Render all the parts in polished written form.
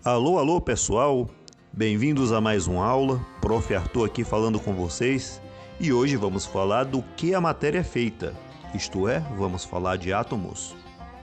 Alô, alô pessoal, bem-vindos a mais uma aula, Prof. Arthur aqui falando com vocês e hoje vamos falar do que a matéria é feita, isto é, vamos falar de átomos.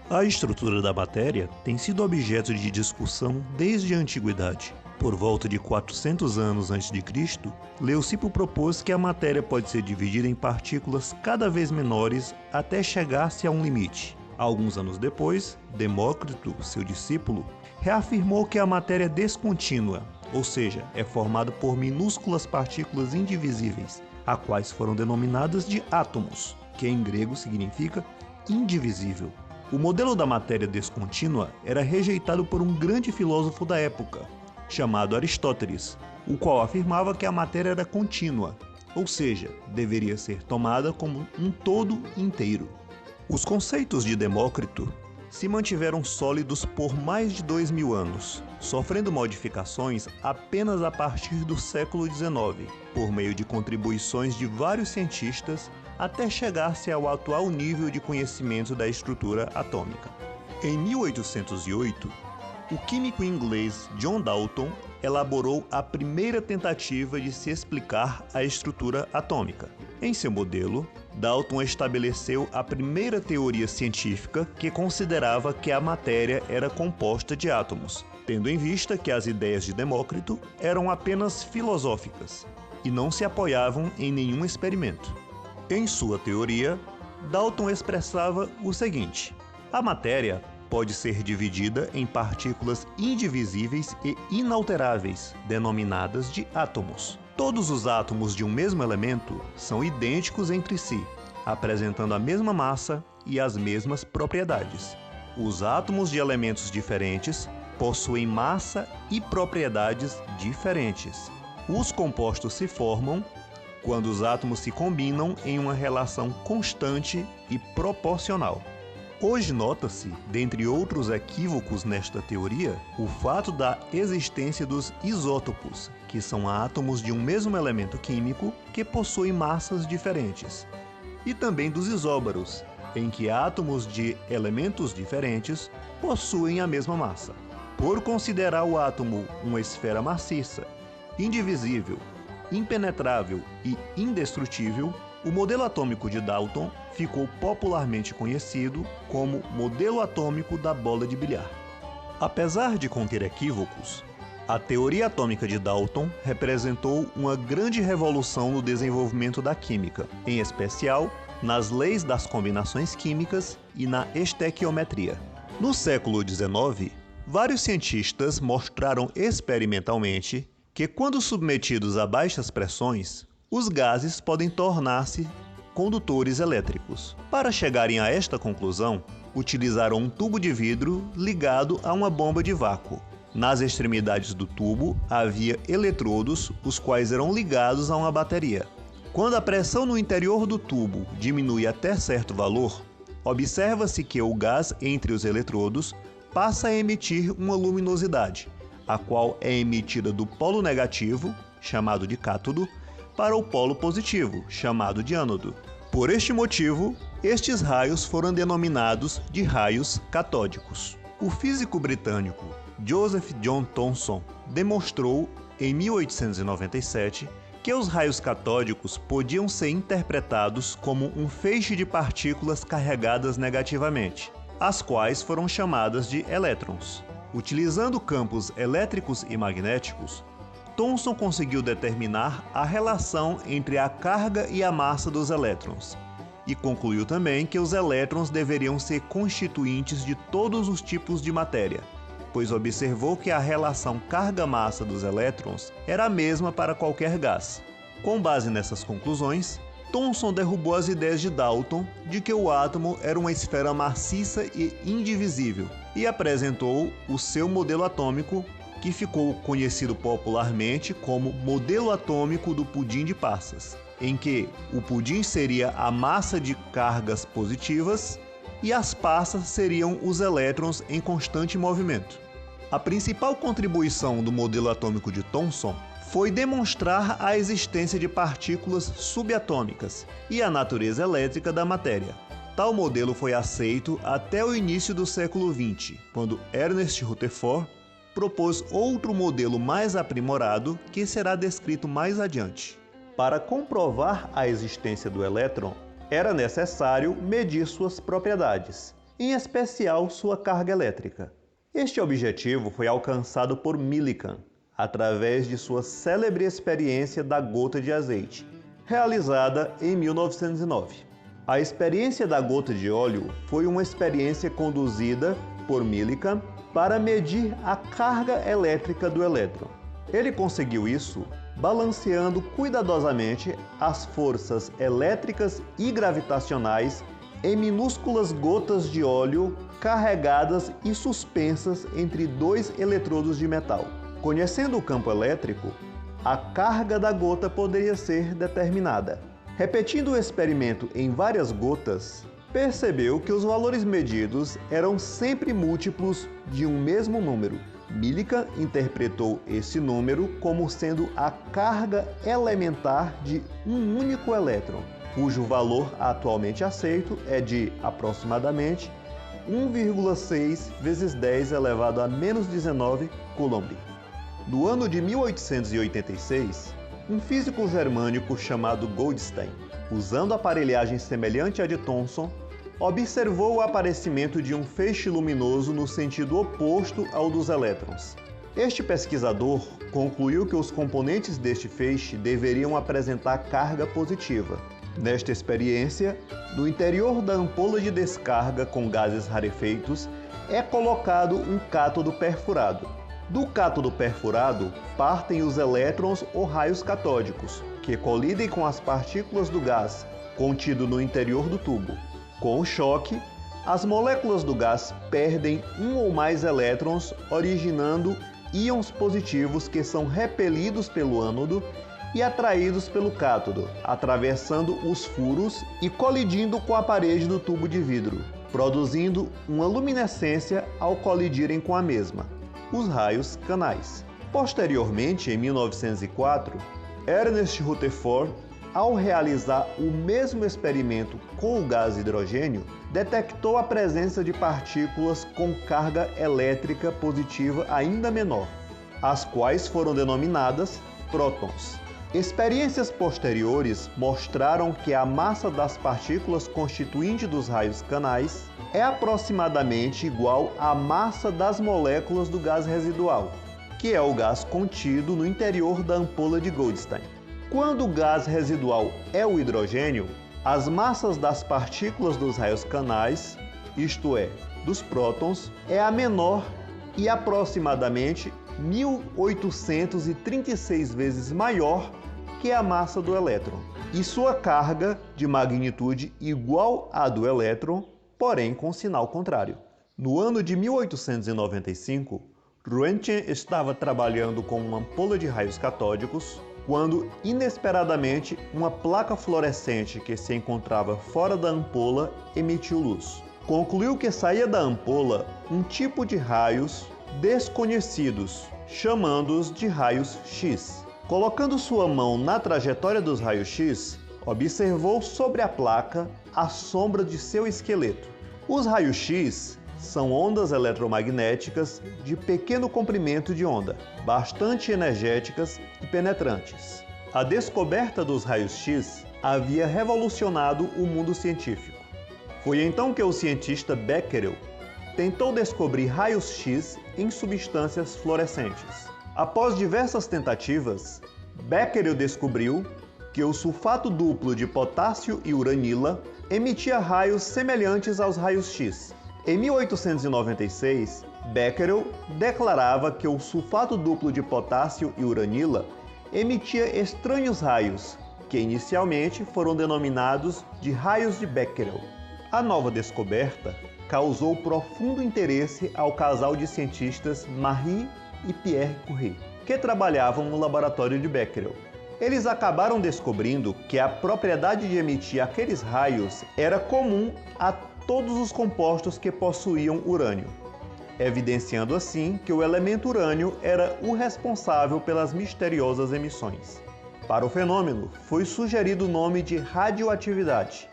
A estrutura da matéria tem sido objeto de discussão desde a antiguidade. Por volta de 400 anos antes de Cristo, Leucipo propôs que a matéria pode ser dividida em partículas cada vez menores até chegar-se a um limite. Alguns anos depois, Demócrito, seu discípulo, reafirmou que a matéria é descontínua, ou seja, é formada por minúsculas partículas indivisíveis, a quais foram denominadas de átomos, que em grego significa indivisível. O modelo da matéria descontínua era rejeitado por um grande filósofo da época, chamado Aristóteles, o qual afirmava que a matéria era contínua, ou seja, deveria ser tomada como um todo inteiro. Os conceitos de Demócrito se mantiveram sólidos por mais de 2000 anos, sofrendo modificações apenas a partir do século XIX, por meio de contribuições de vários cientistas até chegar-se ao atual nível de conhecimento da estrutura atômica. Em 1808, o químico inglês John Dalton elaborou a primeira tentativa de se explicar a estrutura atômica. Em seu modelo, Dalton estabeleceu a primeira teoria científica que considerava que a matéria era composta de átomos, tendo em vista que as ideias de Demócrito eram apenas filosóficas e não se apoiavam em nenhum experimento. Em sua teoria, Dalton expressava o seguinte: a matéria pode ser dividida em partículas indivisíveis e inalteráveis, denominadas de átomos. Todos os átomos de um mesmo elemento são idênticos entre si, apresentando a mesma massa e as mesmas propriedades. Os átomos de elementos diferentes possuem massa e propriedades diferentes. Os compostos se formam quando os átomos se combinam em uma relação constante e proporcional. Hoje nota-se, dentre outros equívocos nesta teoria, o fato da existência dos isótopos, que são átomos de um mesmo elemento químico que possuem massas diferentes, e também dos isóbaros, em que átomos de elementos diferentes possuem a mesma massa. Por considerar o átomo uma esfera maciça, indivisível, impenetrável e indestrutível, o modelo atômico de Dalton ficou popularmente conhecido como modelo atômico da bola de bilhar. Apesar de conter equívocos, a teoria atômica de Dalton representou uma grande revolução no desenvolvimento da química, em especial nas leis das combinações químicas e na estequiometria. No século XIX, vários cientistas mostraram experimentalmente que, quando submetidos a baixas pressões, os gases podem tornar-se condutores elétricos. Para chegarem a esta conclusão, utilizaram um tubo de vidro ligado a uma bomba de vácuo. Nas extremidades do tubo havia eletrodos, os quais eram ligados a uma bateria. Quando a pressão no interior do tubo diminui até certo valor, observa-se que o gás entre os eletrodos passa a emitir uma luminosidade, a qual é emitida do polo negativo, chamado de cátodo, para o polo positivo, chamado de ânodo. Por este motivo, estes raios foram denominados de raios catódicos. O físico britânico Joseph John Thomson demonstrou, em 1897, que os raios catódicos podiam ser interpretados como um feixe de partículas carregadas negativamente, as quais foram chamadas de elétrons. Utilizando campos elétricos e magnéticos, Thomson conseguiu determinar a relação entre a carga e a massa dos elétrons, e concluiu também que os elétrons deveriam ser constituintes de todos os tipos de matéria, pois observou que a relação carga-massa dos elétrons era a mesma para qualquer gás. Com base nessas conclusões, Thomson derrubou as ideias de Dalton de que o átomo era uma esfera maciça e indivisível, e apresentou o seu modelo atômico, que ficou conhecido popularmente como modelo atômico do pudim de passas, em que o pudim seria a massa de cargas positivas e as passas seriam os elétrons em constante movimento. A principal contribuição do modelo atômico de Thomson foi demonstrar a existência de partículas subatômicas e a natureza elétrica da matéria. Tal modelo foi aceito até o início do século XX, quando Ernest Rutherford propôs outro modelo mais aprimorado que será descrito mais adiante. Para comprovar a existência do elétron, era necessário medir suas propriedades, em especial sua carga elétrica. Este objetivo foi alcançado por Millikan, através de sua célebre experiência da gota de azeite, realizada em 1909. A experiência da gota de óleo foi uma experiência conduzida por Millikan para medir a carga elétrica do elétron. Ele conseguiu isso balanceando cuidadosamente as forças elétricas e gravitacionais em minúsculas gotas de óleo carregadas e suspensas entre dois eletrodos de metal. Conhecendo o campo elétrico, a carga da gota poderia ser determinada. Repetindo o experimento em várias gotas, percebeu que os valores medidos eram sempre múltiplos de um mesmo número. Millikan interpretou esse número como sendo a carga elementar de um único elétron, cujo valor atualmente aceito é de aproximadamente 1,6 vezes 10 elevado a menos 19 Coulomb. No ano de 1886, um físico germânico chamado Goldstein, usando aparelhagem semelhante à de Thomson, observou o aparecimento de um feixe luminoso no sentido oposto ao dos elétrons. Este pesquisador concluiu que os componentes deste feixe deveriam apresentar carga positiva. Nesta experiência, no interior da ampola de descarga com gases rarefeitos é colocado um cátodo perfurado. Do cátodo perfurado partem os elétrons ou raios catódicos, que colidem com as partículas do gás contido no interior do tubo. Com o choque, as moléculas do gás perdem um ou mais elétrons, originando íons positivos que são repelidos pelo ânodo e atraídos pelo cátodo, atravessando os furos e colidindo com a parede do tubo de vidro, produzindo uma luminescência ao colidirem com a mesma, os raios canais. Posteriormente, em 1904, Ernest Rutherford, ao realizar o mesmo experimento com o gás hidrogênio, detectou a presença de partículas com carga elétrica positiva ainda menor, as quais foram denominadas prótons. Experiências posteriores mostraram que a massa das partículas constituinte dos raios canais é aproximadamente igual à massa das moléculas do gás residual, que é o gás contido no interior da ampola de Goldstein. Quando o gás residual é o hidrogênio, as massas das partículas dos raios canais, isto é, dos prótons, é a menor e aproximadamente 1836 vezes maior que a massa do elétron, e sua carga de magnitude igual à do elétron, porém com sinal contrário. No ano de 1895, Roentgen estava trabalhando com uma ampola de raios catódicos quando, inesperadamente, uma placa fluorescente que se encontrava fora da ampola emitiu luz. Concluiu que saía da ampola um tipo de raios desconhecidos, chamando-os de raios X. Colocando sua mão na trajetória dos raios X, observou sobre a placa a sombra de seu esqueleto. Os raios X são ondas eletromagnéticas de pequeno comprimento de onda, bastante energéticas e penetrantes. A descoberta dos raios X havia revolucionado o mundo científico. Foi então que o cientista Becquerel tentou descobrir raios X em substâncias fluorescentes. Após diversas tentativas, Becquerel descobriu que o sulfato duplo de potássio e uranila emitia raios semelhantes aos raios X. Em 1896, Becquerel declarava que o sulfato duplo de potássio e uranila emitia estranhos raios, que inicialmente foram denominados de raios de Becquerel. A nova descoberta causou profundo interesse ao casal de cientistas Marie e Pierre Curie, que trabalhavam no laboratório de Becquerel. Eles acabaram descobrindo que a propriedade de emitir aqueles raios era comum a todos os compostos que possuíam urânio, evidenciando assim que o elemento urânio era o responsável pelas misteriosas emissões. Para o fenômeno, foi sugerido o nome de radioatividade,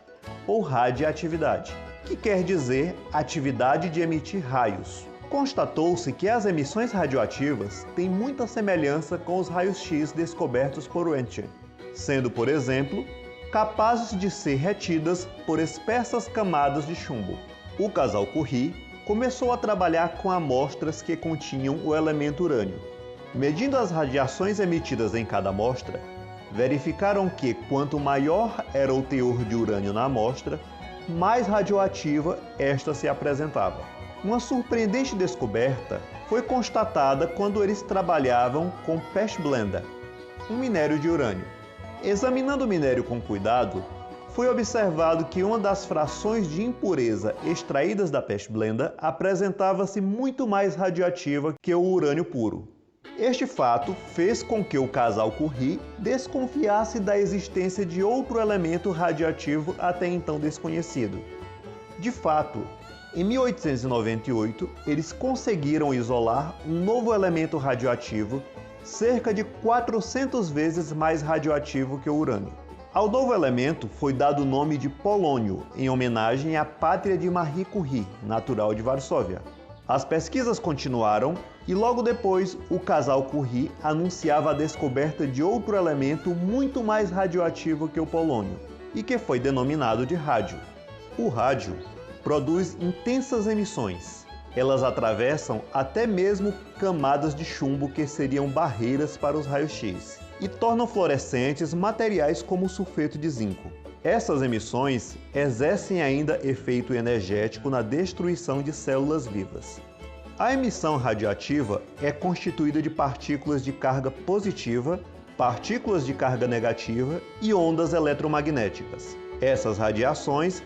ou radiatividade, que quer dizer atividade de emitir raios, Constatou-se que as emissões radioativas têm muita semelhança com os raios-x descobertos por Roentgen, sendo, por exemplo, capazes de ser retidas por espessas camadas de chumbo. O casal Curie começou a trabalhar com amostras que continham o elemento urânio. Medindo as radiações emitidas em cada amostra, verificaram que, quanto maior era o teor de urânio na amostra, mais radioativa esta se apresentava. Uma surpreendente descoberta foi constatada quando eles trabalhavam com pechblenda, um minério de urânio. Examinando o minério com cuidado, foi observado que uma das frações de impureza extraídas da pechblenda apresentava-se muito mais radioativa que o urânio puro. Este fato fez com que o casal Curie desconfiasse da existência de outro elemento radioativo até então desconhecido. De fato, em 1898, eles conseguiram isolar um novo elemento radioativo cerca de 400 vezes mais radioativo que o urânio. Ao novo elemento foi dado o nome de polônio, em homenagem à pátria de Marie Curie, natural de Varsóvia. As pesquisas continuaram e logo depois o casal Curie anunciava a descoberta de outro elemento muito mais radioativo que o polônio e que foi denominado de rádio. O rádio produz intensas emissões. Elas atravessam até mesmo camadas de chumbo que seriam barreiras para os raios-x e tornam fluorescentes materiais como o sulfeto de zinco. Essas emissões exercem ainda efeito energético na destruição de células vivas. A emissão radioativa é constituída de partículas de carga positiva, partículas de carga negativa e ondas eletromagnéticas. Essas radiações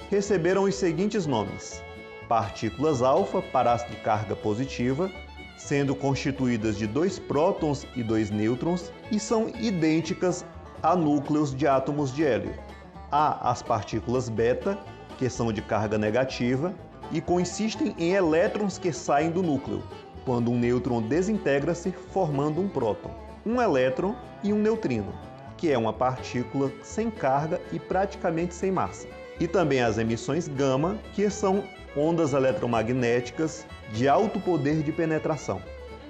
receberam os seguintes nomes: partículas alfa para as de carga positiva, sendo constituídas de 2 prótons e 2 nêutrons e são idênticas a núcleos de átomos de hélio. Há as partículas beta, que são de carga negativa e consistem em elétrons que saem do núcleo, quando um nêutron desintegra-se formando um próton, um elétron e um neutrino, que é uma partícula sem carga e praticamente sem massa. E também as emissões gama, que são ondas eletromagnéticas de alto poder de penetração.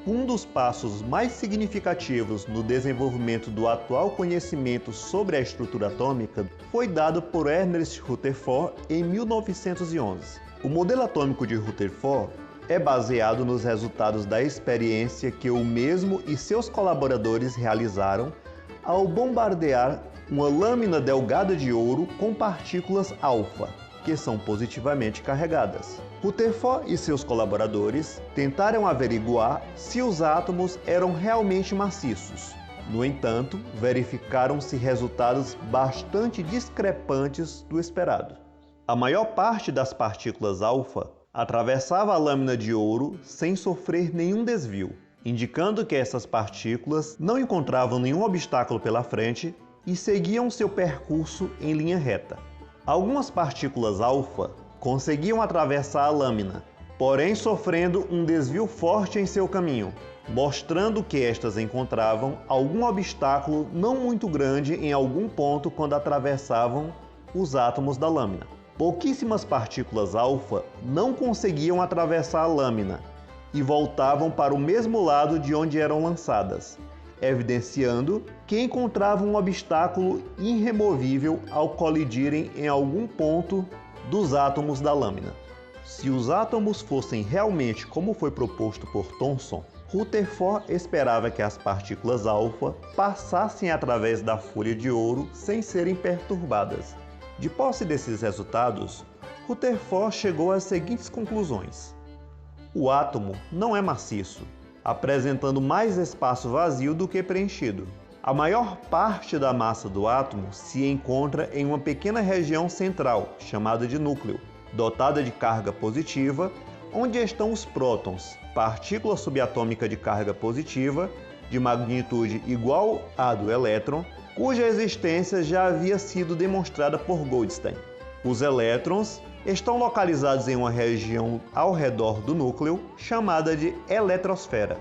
Um dos passos mais significativos no desenvolvimento do atual conhecimento sobre a estrutura atômica foi dado por Ernest Rutherford em 1911. O modelo atômico de Rutherford é baseado nos resultados da experiência que o mesmo e seus colaboradores realizaram ao bombardear uma lâmina delgada de ouro com partículas alfa, que são positivamente carregadas. Rutherford e seus colaboradores tentaram averiguar se os átomos eram realmente maciços. No entanto, verificaram-se resultados bastante discrepantes do esperado. A maior parte das partículas alfa atravessava a lâmina de ouro sem sofrer nenhum desvio, indicando que essas partículas não encontravam nenhum obstáculo pela frente e seguiam seu percurso em linha reta. Algumas partículas alfa conseguiam atravessar a lâmina, porém sofrendo um desvio forte em seu caminho, mostrando que estas encontravam algum obstáculo não muito grande em algum ponto quando atravessavam os átomos da lâmina. Pouquíssimas partículas alfa não conseguiam atravessar a lâmina e voltavam para o mesmo lado de onde eram lançadas, evidenciando que encontravam um obstáculo irremovível ao colidirem em algum ponto dos átomos da lâmina. Se os átomos fossem realmente como foi proposto por Thomson, Rutherford esperava que as partículas alfa passassem através da folha de ouro sem serem perturbadas. De posse desses resultados, Rutherford chegou às seguintes conclusões: o átomo não é maciço, apresentando mais espaço vazio do que preenchido. A maior parte da massa do átomo se encontra em uma pequena região central, chamada de núcleo, dotada de carga positiva, onde estão os prótons, partícula subatômica de carga positiva, de magnitude igual à do elétron, cuja existência já havia sido demonstrada por Goldstein. Os elétrons estão localizados em uma região ao redor do núcleo, chamada de eletrosfera.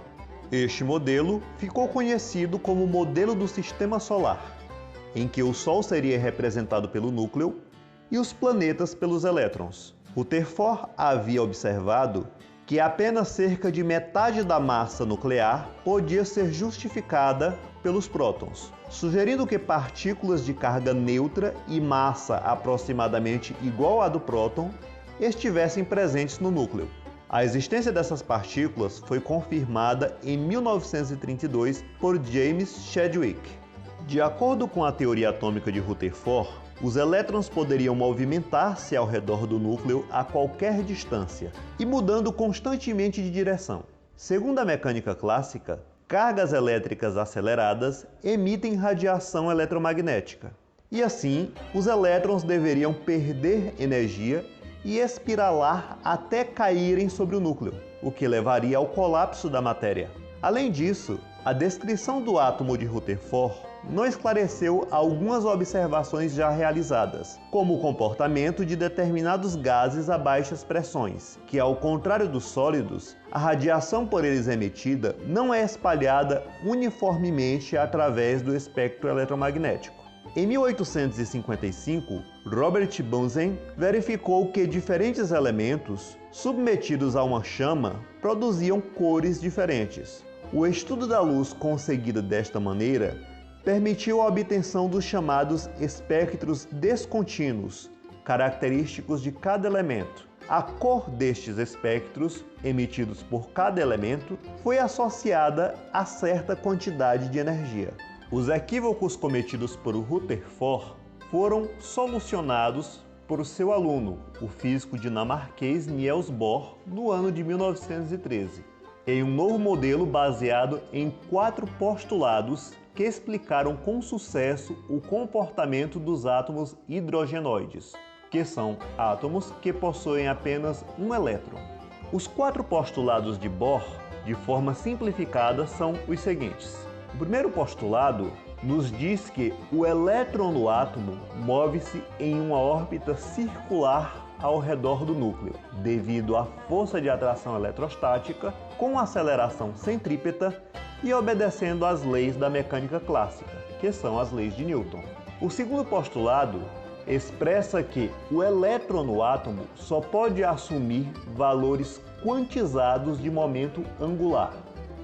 Este modelo ficou conhecido como modelo do Sistema Solar, em que o Sol seria representado pelo núcleo e os planetas pelos elétrons. Rutherford havia observado que apenas cerca de metade da massa nuclear podia ser justificada pelos prótons, sugerindo que partículas de carga neutra e massa aproximadamente igual à do próton estivessem presentes no núcleo. A existência dessas partículas foi confirmada em 1932 por James Chadwick. De acordo com a teoria atômica de Rutherford, os elétrons poderiam movimentar-se ao redor do núcleo a qualquer distância e mudando constantemente de direção. Segundo a mecânica clássica, cargas elétricas aceleradas emitem radiação eletromagnética. E assim, os elétrons deveriam perder energia e espiralar até caírem sobre o núcleo, o que levaria ao colapso da matéria. Além disso, a descrição do átomo de Rutherford não esclareceu algumas observações já realizadas, como o comportamento de determinados gases a baixas pressões, que, ao contrário dos sólidos, a radiação por eles emitida não é espalhada uniformemente através do espectro eletromagnético. Em 1855, Robert Bunsen verificou que diferentes elementos, submetidos a uma chama, produziam cores diferentes. O estudo da luz conseguida desta maneira permitiu a obtenção dos chamados espectros descontínuos, característicos de cada elemento. A cor destes espectros, emitidos por cada elemento, foi associada a certa quantidade de energia. Os equívocos cometidos por Rutherford foram solucionados por seu aluno, o físico dinamarquês Niels Bohr, no ano de 1913, em um novo modelo baseado em 4 postulados que explicaram com sucesso o comportamento dos átomos hidrogenoides, que são átomos que possuem apenas um elétron. Os 4 postulados de Bohr, de forma simplificada, são os seguintes. O primeiro postulado nos diz que o elétron do átomo move-se em uma órbita circular ao redor do núcleo, devido à força de atração eletrostática com aceleração centrípeta e obedecendo às leis da mecânica clássica, que são as leis de Newton. O segundo postulado expressa que o elétron no átomo só pode assumir valores quantizados de momento angular,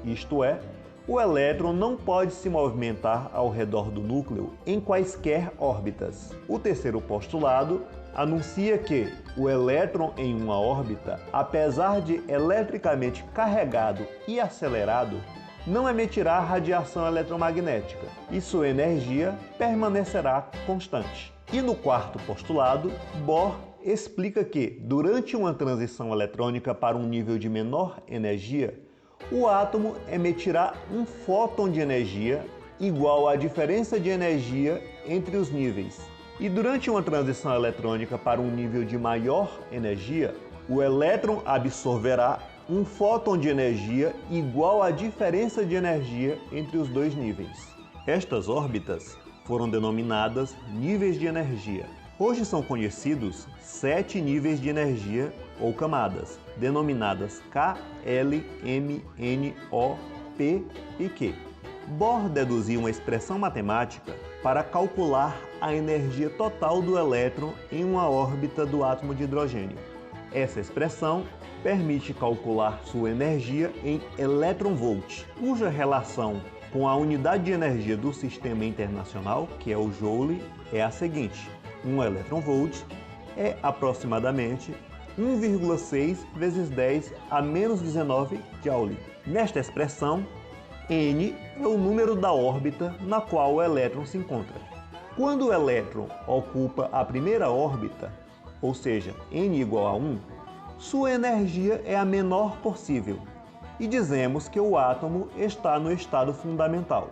isto é, o elétron não pode se movimentar ao redor do núcleo em quaisquer órbitas. O terceiro postulado anuncia que o elétron em uma órbita, apesar de eletricamente carregado e acelerado, não emitirá radiação eletromagnética e sua energia permanecerá constante. E no quarto postulado, Bohr explica que, durante uma transição eletrônica para um nível de menor energia, o átomo emitirá um fóton de energia igual à diferença de energia entre os níveis. E durante uma transição eletrônica para um nível de maior energia, o elétron absorverá um fóton de energia igual à diferença de energia entre os dois níveis. Estas órbitas foram denominadas níveis de energia. Hoje são conhecidos 7 níveis de energia ou camadas, denominadas K, L, M, N, O, P e Q. Bohr deduziu uma expressão matemática para calcular a energia total do elétron em uma órbita do átomo de hidrogênio. Essa expressão permite calcular sua energia em elétron-volt, cuja relação com a unidade de energia do Sistema Internacional, que é o Joule, é a seguinte: 1 elétron-volt é aproximadamente 1,6 vezes 10 a menos 19 Joule. Nesta expressão, N é o número da órbita na qual o elétron se encontra. Quando o elétron ocupa a primeira órbita, ou seja, N igual a 1, sua energia é a menor possível e dizemos que o átomo está no estado fundamental.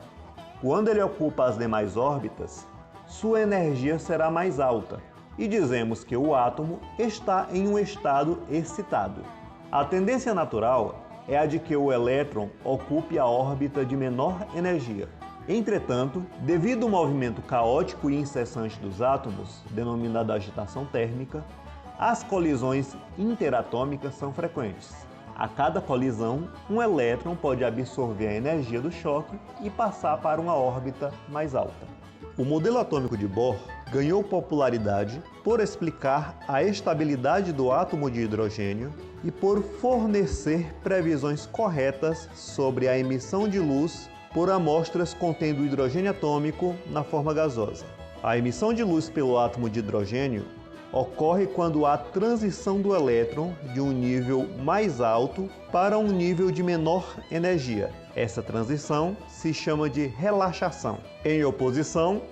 Quando ele ocupa as demais órbitas, sua energia será mais alta e dizemos que o átomo está em um estado excitado. A tendência natural é a de que o elétron ocupe a órbita de menor energia. Entretanto, devido ao movimento caótico e incessante dos átomos, denominado agitação térmica, as colisões interatômicas são frequentes. A cada colisão, um elétron pode absorver a energia do choque e passar para uma órbita mais alta. O modelo atômico de Bohr ganhou popularidade por explicar a estabilidade do átomo de hidrogênio e por fornecer previsões corretas sobre a emissão de luz por amostras contendo hidrogênio atômico na forma gasosa. A emissão de luz pelo átomo de hidrogênio ocorre quando há transição do elétron de um nível mais alto para um nível de menor energia. Essa transição se chama de relaxação. Em oposição,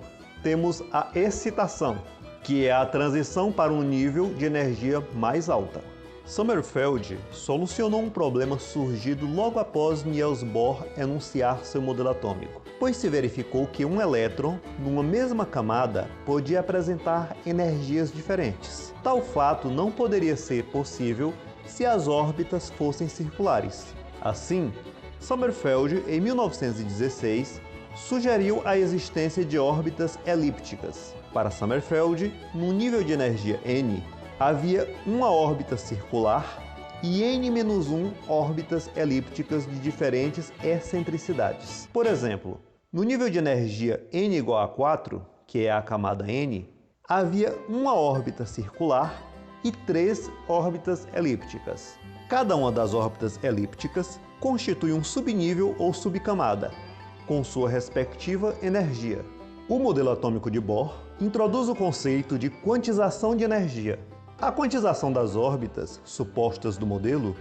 temos a excitação, que é a transição para um nível de energia mais alta. Sommerfeld solucionou um problema surgido logo após Niels Bohr enunciar seu modelo atômico, pois se verificou que um elétron, numa mesma camada, podia apresentar energias diferentes. Tal fato não poderia ser possível se as órbitas fossem circulares. Assim, Sommerfeld, em 1916, sugeriu a existência de órbitas elípticas. Para Sommerfeld, no nível de energia n, havia uma órbita circular e n-1 órbitas elípticas de diferentes excentricidades. Por exemplo, no nível de energia n igual a 4, que é a camada n, havia uma órbita circular e 3 órbitas elípticas. Cada uma das órbitas elípticas constitui um subnível ou subcamada, com sua respectiva energia. O modelo atômico de Bohr introduz o conceito de quantização de energia. A quantização das órbitas supostas do modelo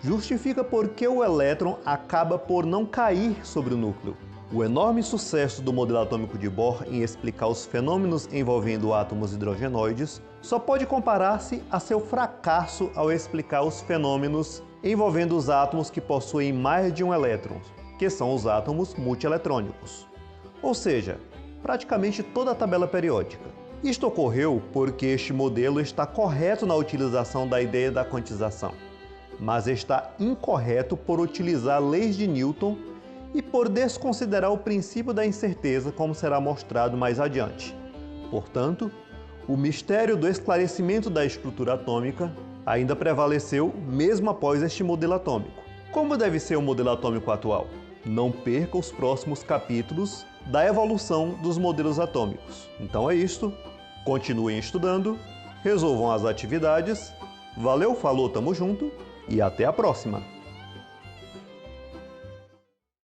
justifica por que o elétron acaba por não cair sobre o núcleo. O enorme sucesso do modelo atômico de Bohr em explicar os fenômenos envolvendo átomos hidrogenoides só pode comparar-se a seu fracasso ao explicar os fenômenos envolvendo os átomos que possuem mais de um elétron, que são os átomos multieletrônicos, ou seja, praticamente toda a tabela periódica. Isto ocorreu porque este modelo está correto na utilização da ideia da quantização, mas está incorreto por utilizar leis de Newton e por desconsiderar o princípio da incerteza, como será mostrado mais adiante. Portanto, o mistério do esclarecimento da estrutura atômica ainda prevaleceu mesmo após este modelo atômico. Como deve ser o modelo atômico atual? Não perca os próximos capítulos da evolução dos modelos atômicos. Então é isto. Continuem estudando, resolvam as atividades. Valeu, falou, tamo junto e até a próxima!